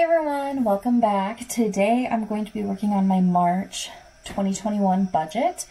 Hey everyone, welcome back. Today I'm going to be working on my March 2021 budget.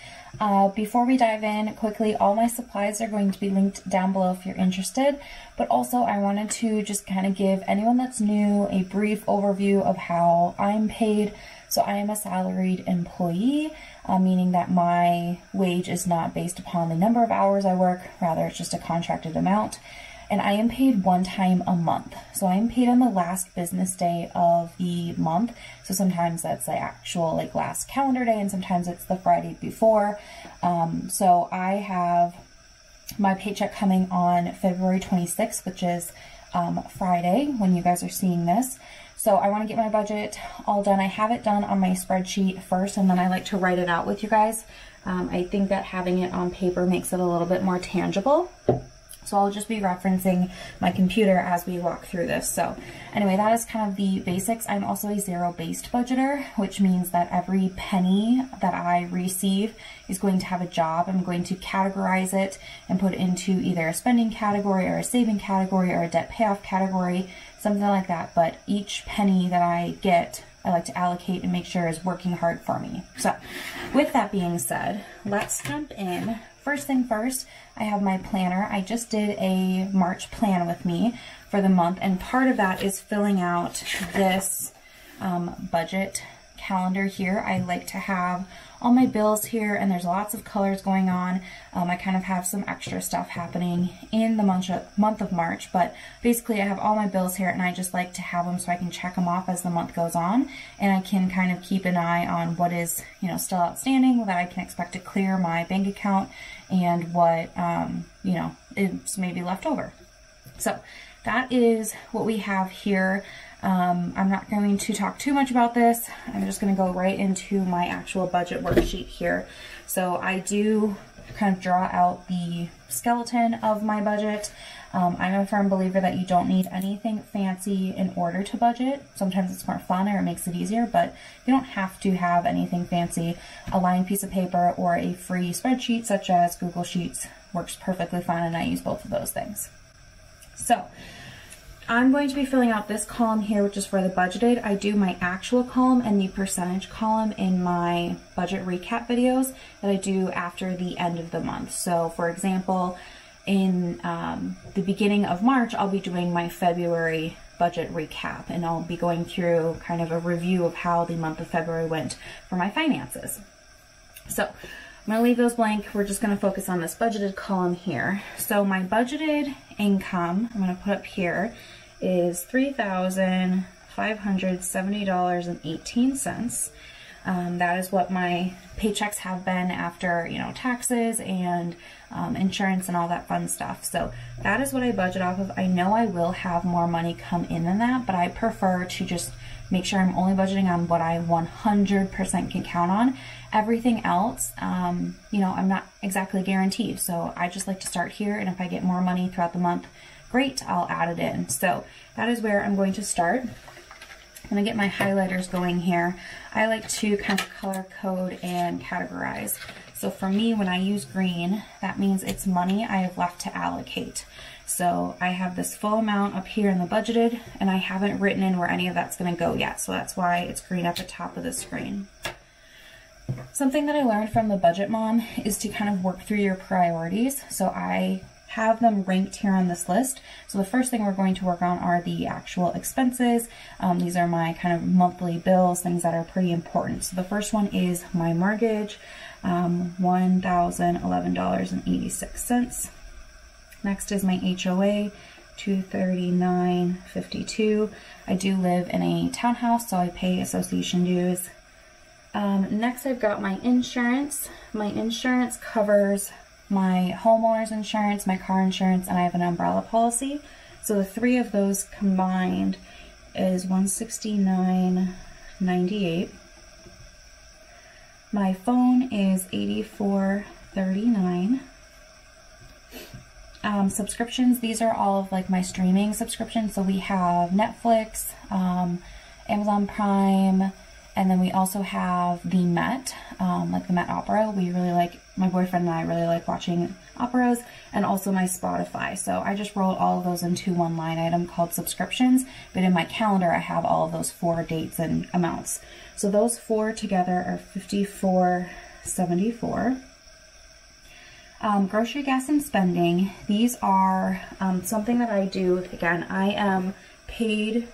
Before we dive in, quickly, all my supplies are going to be linked down below if you're interested, but also I wanted to just kind of give anyone that's new a brief overview of how I'm paid. So I am a salaried employee, meaning that my wage is not based upon the number of hours I work, rather it's just a contracted amount. And I am paid one time a month. So I am paid on the last business day of the month. So sometimes that's the actual last calendar day and sometimes it's the Friday before. So I have my paycheck coming on February 26th, which is Friday when you guys are seeing this. So I want to get my budget all done. I have it done on my spreadsheet first and then I like to write it out with you guys. I think that having it on paper makes it a little bit more tangible. So I'll just be referencing my computer as we walk through this. So anyway, that is kind of the basics. I'm also a zero-based budgeter, which means that every penny that I receive is going to have a job. I'm going to categorize it and put it into either a spending category or a saving category or a debt payoff category, something like that. But each penny that I get, I like to allocate and make sure is working hard for me. So with that being said, let's jump in. First thing first, I have my planner. I just did a March plan with me for the month, and part of that is filling out this budget calendar here. I like to have all my bills here, and there's lots of colors going on. I kind of have some extra stuff happening in the month of March, but basically I have all my bills here, and I just like to have them so I can check them off as the month goes on, and I can kind of keep an eye on what is, still outstanding that I can expect to clear my bank account and what, is maybe left over. So that is what we have here. I'm not going to talk too much about this. I'm just going to go right into my actual budget worksheet here. So I do kind of draw out the skeleton of my budget. I'm a firm believer that you don't need anything fancy in order to budget. Sometimes it's more fun or it makes it easier, but you don't have to have anything fancy. A lined piece of paper or a free spreadsheet such as Google Sheets works perfectly fine, and I use both of those things. So I'm going to be filling out this column here, which is for the budgeted. I do my actual column and the percentage column in my budget recap videos that I do after the end of the month. So for example, in the beginning of March, I'll be doing my February budget recap, and I'll be going through kind of a review of how the month of February went for my finances. So I'm going to leave those blank. We're just going to focus on this budgeted column here. So my budgeted income, I'm going to put up here, is $3,570.18. That is what my paychecks have been after, taxes and insurance and all that fun stuff. So that is what I budget off of. I know I will have more money come in than that, but I prefer to just make sure I'm only budgeting on what I 100% can count on. Everything else, I'm not exactly guaranteed. So I just like to start here, and if I get more money throughout the month, great, I'll add it in. So that is where I'm going to start. I'm going to get my highlighters going here. I like to kind of color code and categorize. So for me, when I use green, that means it's money I have left to allocate. So I have this full amount up here in the budgeted, and I haven't written in where any of that's going to go yet. So that's why it's green at the top of the screen. Something that I learned from the Budget Mom is to kind of work through your priorities. So I have them ranked here on this list. So the first thing we're going to work on are the actual expenses. These are my kind of monthly bills, things that are pretty important. So the first one is my mortgage, $1,011.86. Next is my HOA, $239.52. I do live in a townhouse, so I pay association dues. Next I've got my insurance. My insurance covers my homeowner's insurance, my car insurance, and I have an umbrella policy. So the three of those combined is $169.98. My phone is $84.39. Subscriptions, these are all of my streaming subscriptions. So we have Netflix, Amazon Prime, and then we also have the Met, the Met Opera. We really like My boyfriend and I really like watching operas, and also my Spotify. So I just rolled all of those into one line item called subscriptions, but in my calendar I have all of those 4 dates and amounts. So those 4 together are $54.74. Grocery, gas, and spending. These are something that I do. Again, I am paid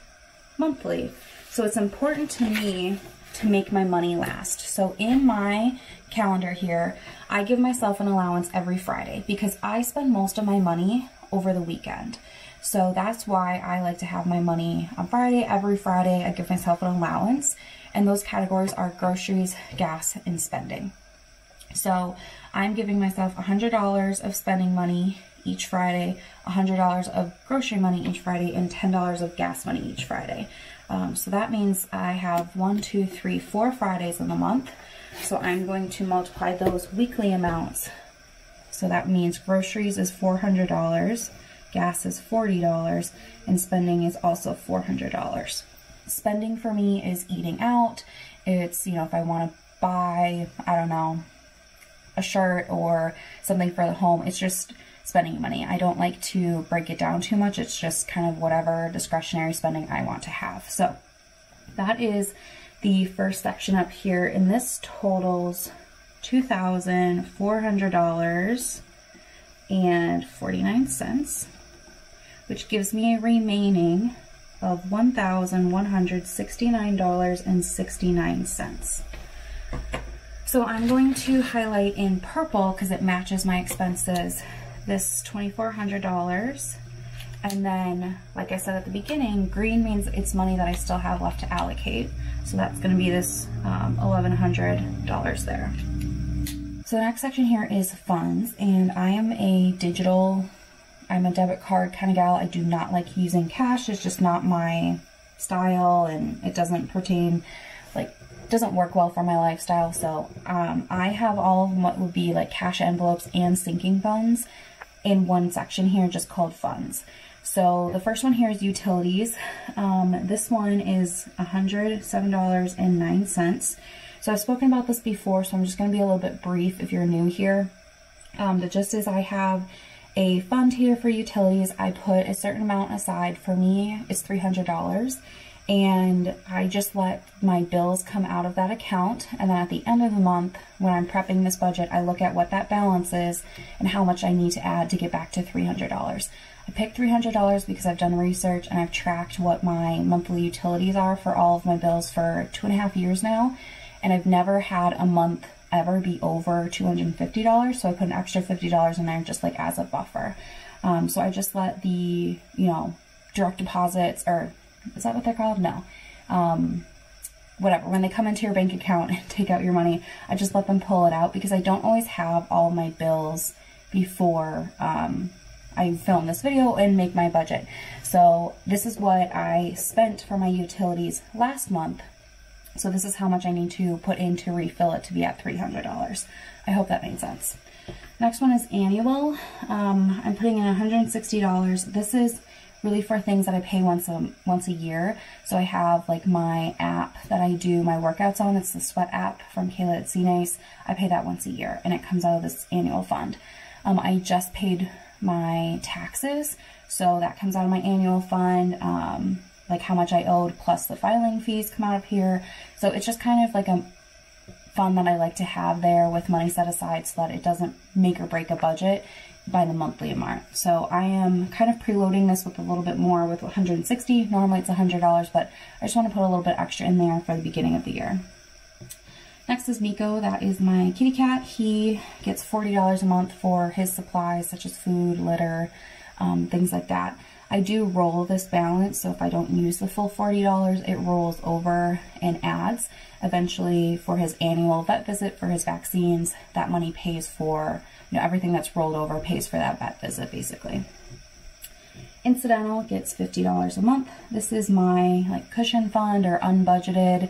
monthly, so it's important to me to make my money last. So in my calendar here, I give myself an allowance every Friday because I spend most of my money over the weekend. So that's why I like to have my money on Friday. Every Friday, I give myself an allowance, and those categories are groceries, gas, and spending. So I'm giving myself $100 of spending money each Friday, $100 of grocery money each Friday, and $10 of gas money each Friday. So that means I have 1, 2, 3, 4 Fridays in the month. So I'm going to multiply those weekly amounts. So that means groceries is $400, gas is $40, and spending is also $400. Spending for me is eating out. It's, you know, if I want to buy, I don't know, a shirt or something for the home, it's just spending money. I don't like to break it down too much. It's just kind of whatever discretionary spending I want to have. So that is the first section up here, and this totals $2,400.49, which gives me a remaining of $1,169.69. So I'm going to highlight in purple because it matches my expenses, this $2,400. And then, like I said at the beginning, green means it's money that I still have left to allocate. So that's going to be this $1,100 there. So the next section here is funds, and I am I'm a debit card kind of gal. I do not like using cash. It's just not my style, and it doesn't doesn't work well for my lifestyle. So I have all of what would be like cash envelopes and sinking funds in one section here just called funds. So the first one here is utilities. This one is $107.09. So I've spoken about this before, so I'm just going to be a little bit brief if you're new here. The gist is I have a fund here for utilities. I put a certain amount aside. For me, it's $300. And I just let my bills come out of that account, and then at the end of the month, when I'm prepping this budget, I look at what that balance is and how much I need to add to get back to $300. I picked $300 because I've done research and I've tracked what my monthly utilities are for all of my bills for 2.5 years now, and I've never had a month ever be over $250, so I put an extra $50 in there just like as a buffer. So I just let the, direct deposits, or is that what they're called? No. Whatever. When they come into your bank account and take out your money, I just let them pull it out because I don't always have all my bills before I film this video and make my budget. So this is what I spent for my utilities last month. So this is how much I need to put in to refill it to be at $300. I hope that made sense. Next one is annual. I'm putting in $160. This is really for things that I pay once a year. So I have like my app that I do my workouts on. It's the Sweat app from Kayla at CNACE. I pay that once a year, and it comes out of this annual fund. I just paid my taxes, so that comes out of my annual fund. Like how much I owed plus the filing fees come out of here. So it's just kind of like a fund that I like to have there with money set aside so that it doesn't make or break a budget by the monthly amount. So I am kind of preloading this with a little bit more with $160. Normally it's $100, but I just want to put a little bit extra in there for the beginning of the year. Next is Nico. That is my kitty cat. He gets $40 a month for his supplies such as food, litter, things like that. I do roll this balance, so if I don't use the full $40, it rolls over and adds. Eventually, for his annual vet visit, for his vaccines, that money pays for, everything that's rolled over pays for that vet visit, basically. Incidental gets $50 a month. This is my cushion fund or unbudgeted.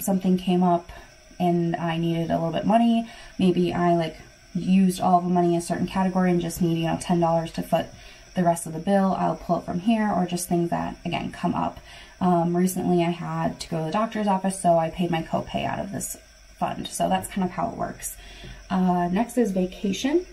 Something came up and I needed a little bit of money. Maybe I used all the money in a certain category and just need, $10 to foot the rest of the bill. I'll pull it from here, or just things that, again, come up. Recently I had to go to the doctor's office, so I paid my copay out of this fund. So that's kind of how it works. Next is vacation,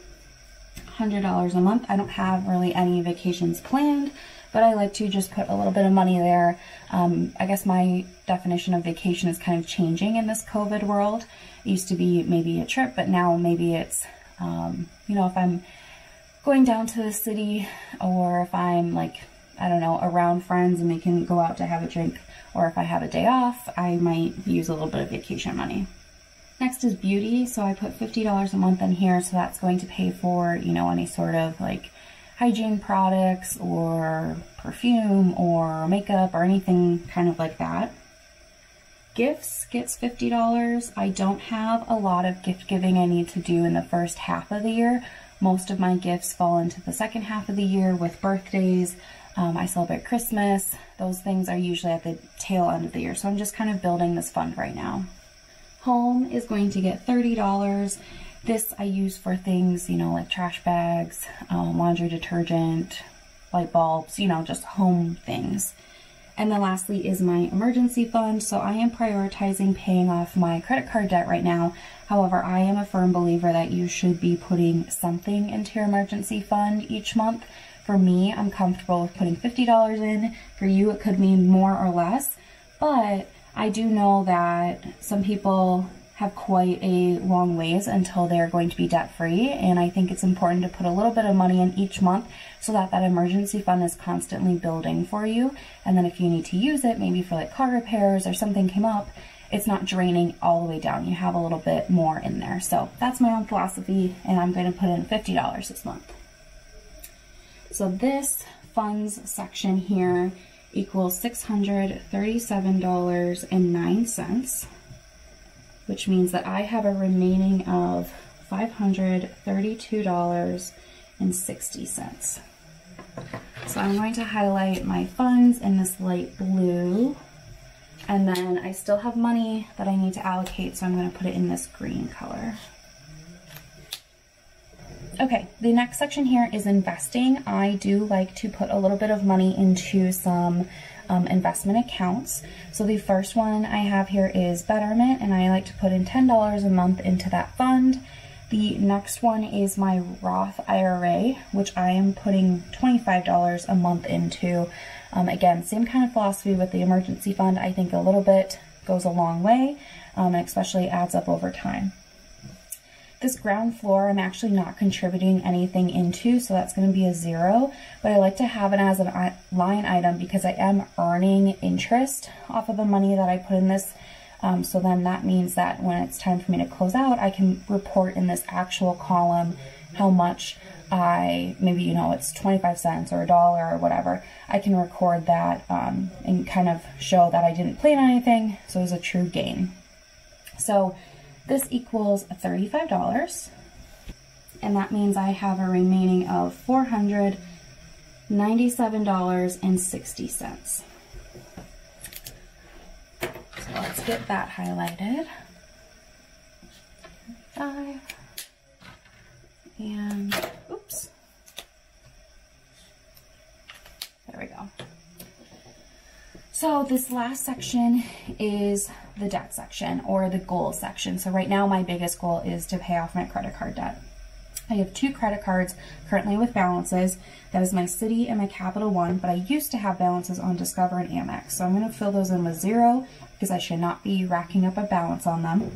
$100 a month. I don't have really any vacations planned, but I like to just put a little bit of money there. I guess my definition of vacation is kind of changing in this COVID world. It used to be maybe a trip, but now maybe it's, you know, if I'm going down to the city, or if I'm like, I don't know, around friends and we can go out to have a drink, or if I have a day off, I might use a little bit of vacation money. Next is beauty. So I put $50 a month in here. So that's going to pay for, you know, any sort of like hygiene products or perfume or makeup or anything kind of like that. Gifts gets $50. I don't have a lot of gift giving I need to do in the first half of the year. Most of my gifts fall into the second half of the year with birthdays. I celebrate Christmas. Those things are usually at the tail end of the year. So I'm just kind of building this fund right now. Home is going to get $30. This I use for things, you know, like trash bags, laundry detergent, light bulbs, you know, just home things. And then lastly is my emergency fund. So I am prioritizing paying off my credit card debt right now. However, I am a firm believer that you should be putting something into your emergency fund each month. For me, I'm comfortable with putting $50 in. For you, it could mean more or less. But I do know that some people have quite a long ways until they're going to be debt-free, and I think it's important to put a little bit of money in each month so that that emergency fund is constantly building for you. And then if you need to use it, maybe for like car repairs or something came up, it's not draining all the way down. You have a little bit more in there. So that's my own philosophy, and I'm going to put in $50 this month. So this funds section here equals $637.09, which means that I have a remaining of $532.60. So I'm going to highlight my funds in this light blue, and then I still have money that I need to allocate, so I'm going to put it in this green color. Okay, the next section here is investing. I do like to put a little bit of money into some investment accounts. So the first one I have here is Betterment, and I like to put in $10 a month into that fund. The next one is my Roth IRA, which I am putting $25 a month into. Again, same kind of philosophy with the emergency fund. I think a little bit goes a long way, and especially adds up over time. This ground floor, I'm actually not contributing anything into, so that's going to be a 0, but I like to have it as a line item because I am earning interest off of the money that I put in this. So then that means that when it's time for me to close out, I can report in this actual column how much maybe, you know, it's 25 cents or $1 or whatever. I can record that and kind of show that I didn't plan on anything, so it was a true gain. So this equals $35, and that means I have a remaining of $497.60. So let's get that highlighted. 5 and oops. There we go. So this last section is the debt section, or the goals section. So right now my biggest goal is to pay off my credit card debt. I have 2 credit cards currently with balances. That is my Citi and my Capital One, but I used to have balances on Discover and Amex. So I'm going to fill those in with 0 because I should not be racking up a balance on them.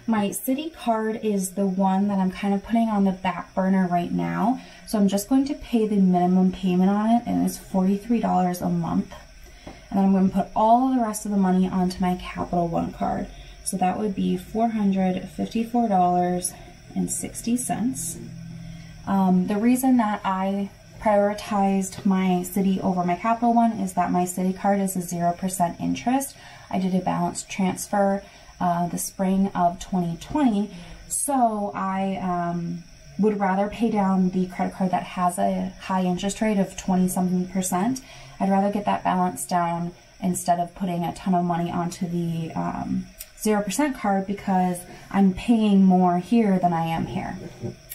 My Citi card is the one that I'm kind of putting on the back burner right now. So I'm just going to pay the minimum payment on it, and it's $43 a month. And then I'm going to put all the rest of the money onto my Capital One card. So that would be $454.60. The reason that I prioritized my Citi over my Capital One is that my Citi card is a 0% interest. I did a balance transfer the spring of 2020, so I would rather pay down the credit card that has a high interest rate of 20-something%. I'd rather get that balance down instead of putting a ton of money onto the 0% card, because I'm paying more here than I am here.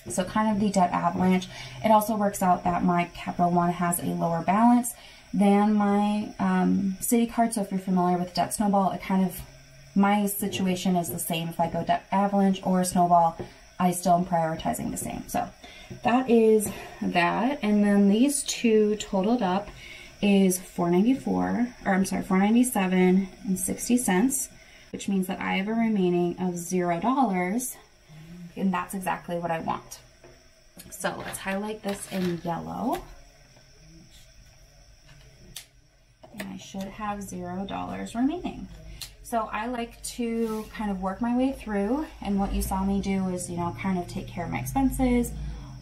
So kind of the debt avalanche. It also works out that my Capital One has a lower balance than my Citi card. So if you're familiar with Debt Snowball, it kind of my situation is the same. If I go to Avalanche or Snowball, I still am prioritizing the same. So that is that. And then these two totaled up is $497.60, which means that I have a remaining of $0, and that's exactly what I want. So let's highlight this in yellow. And I should have $0 remaining. So I like to kind of work my way through, and what you saw me do is, you know, kind of take care of my expenses,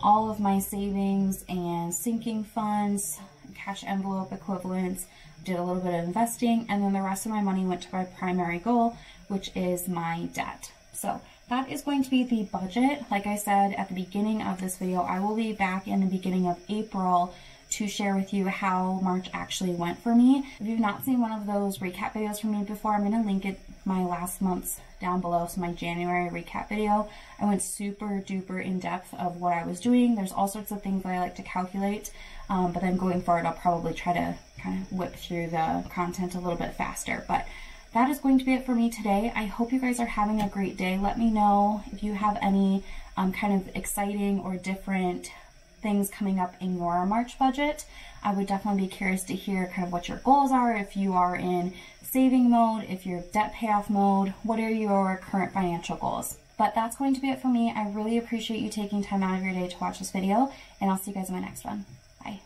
all of my savings and sinking funds, cash envelope equivalents, did a little bit of investing, and then the rest of my money went to my primary goal, which is my debt. So that is going to be the budget. Like I said at the beginning of this video, I will be back in the beginning of April to share with you how March actually went for me. If you've not seen one of those recap videos from me before, I'm going to link it, my last month's down below. So my January recap video, I went super duper in depth of what I was doing. There's all sorts of things that I like to calculate, but then going forward, I'll probably try to kind of whip through the content a little bit faster. But that is going to be it for me today. I hope you guys are having a great day. Let me know if you have any kind of exciting or different things coming up in your March budget. I would definitely be curious to hear kind of what your goals are, if you are in saving mode, if you're debt payoff mode, what are your current financial goals. But that's going to be it for me. I really appreciate you taking time out of your day to watch this video, and I'll see you guys in my next one. Bye.